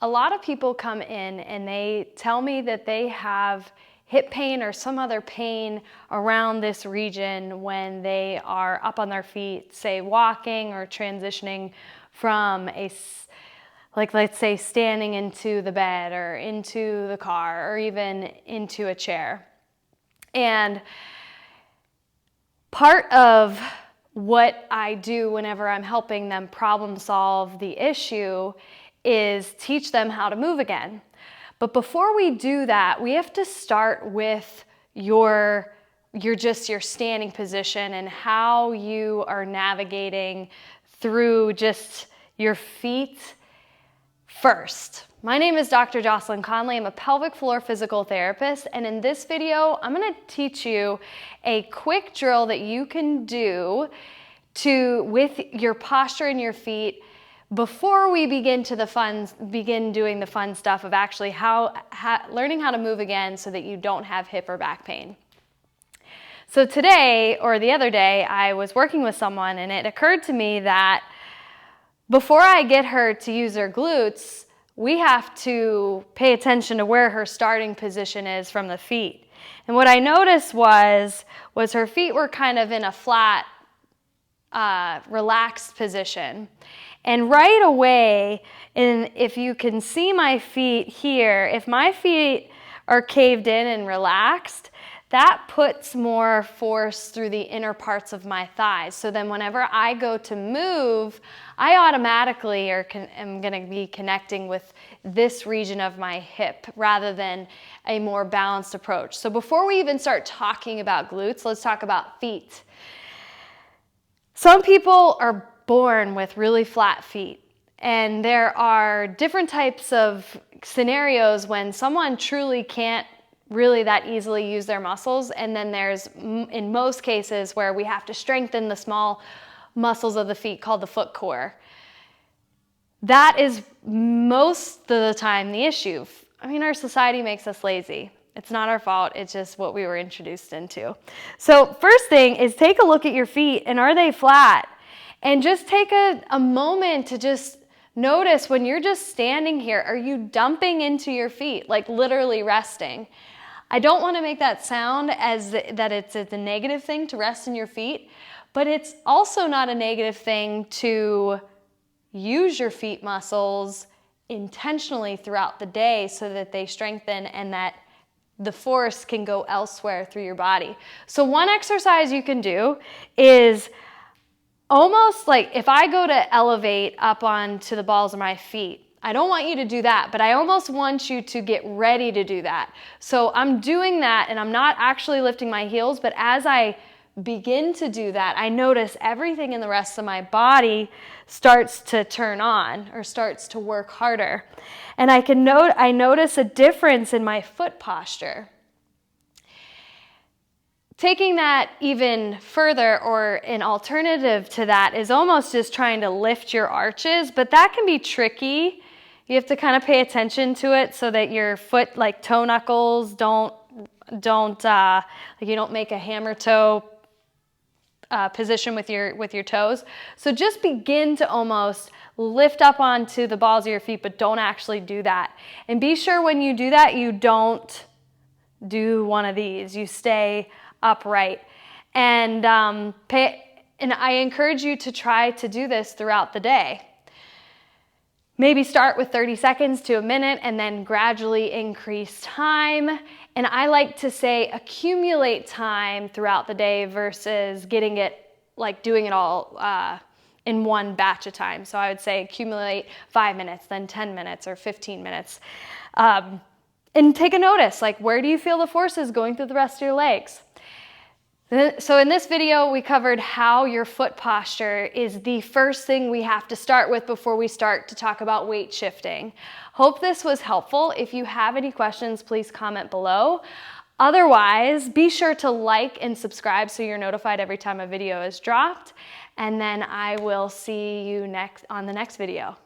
A lot of people come in and they tell me that they have hip pain or some other pain around this region when they are up on their feet, say walking or transitioning from let's say standing into the bed or into the car or even into a chair. And part of what I do whenever I'm helping them problem solve the issue is teach them how to move again. But before we do that, we have to start with your standing position and how you are navigating through just your feet first. My name is Dr. Jocelyn Conley. I'm a pelvic floor physical therapist, and in this video, I'm going to teach you a quick drill that you can do with your posture in your feet before we begin doing the fun stuff of actually learning how to move again so that you don't have hip or back pain. So today, or the other day, I was working with someone and it occurred to me that before I get her to use her glutes, we have to pay attention to where her starting position is from the feet. And what I noticed was her feet were kind of in a flat, relaxed position. And right away, if you can see my feet here, if my feet are caved in and relaxed, that puts more force through the inner parts of my thighs. So then whenever I go to move, I automatically am going to be connecting with this region of my hip rather than a more balanced approach. So before we even start talking about glutes, let's talk about feet. Some people are born with really flat feet, and there are different types of scenarios when someone truly can't really that easily use their muscles, and then there's in most cases where we have to strengthen the small muscles of the feet called the foot core. That is most of the time the issue. I mean, our society makes us lazy. It's not our fault, it's just what we were introduced into. So first thing is take a look at your feet, and are they flat? And just take a moment to just notice when you're just standing here, are you dumping into your feet, like literally resting? I don't want to make that sound as that it's a negative thing to rest in your feet, but it's also not a negative thing to use your feet muscles intentionally throughout the day so that they strengthen and that the force can go elsewhere through your body. So one exercise you can do is almost like if I go to elevate up onto the balls of my feet, I don't want you to do that, but I almost want you to get ready to do that. So I'm doing that and I'm not actually lifting my heels, but as I begin to do that, I notice everything in the rest of my body starts to turn on or starts to work harder. And I notice a difference in my foot posture. Taking that even further, or an alternative to that, is almost just trying to lift your arches, but that can be tricky. You have to kind of pay attention to it so that your foot, like toe knuckles, you don't make a hammer toe position with your toes. So just begin to almost lift up onto the balls of your feet, but don't actually do that. And be sure when you do that, you don't do one of these. You stay upright. And I encourage you to try to do this throughout the day. Maybe start with 30 seconds to a minute and then gradually increase time. And I like to say accumulate time throughout the day versus doing it all in one batch of time. So I would say accumulate 5 minutes, then 10 minutes or 15 minutes. And take a notice, like where do you feel the forces going through the rest of your legs? So in this video, we covered how your foot posture is the first thing we have to start with before we start to talk about weight shifting. Hope this was helpful. If you have any questions, please comment below. Otherwise, be sure to like and subscribe so you're notified every time a video is dropped. And then I will see you on the next video.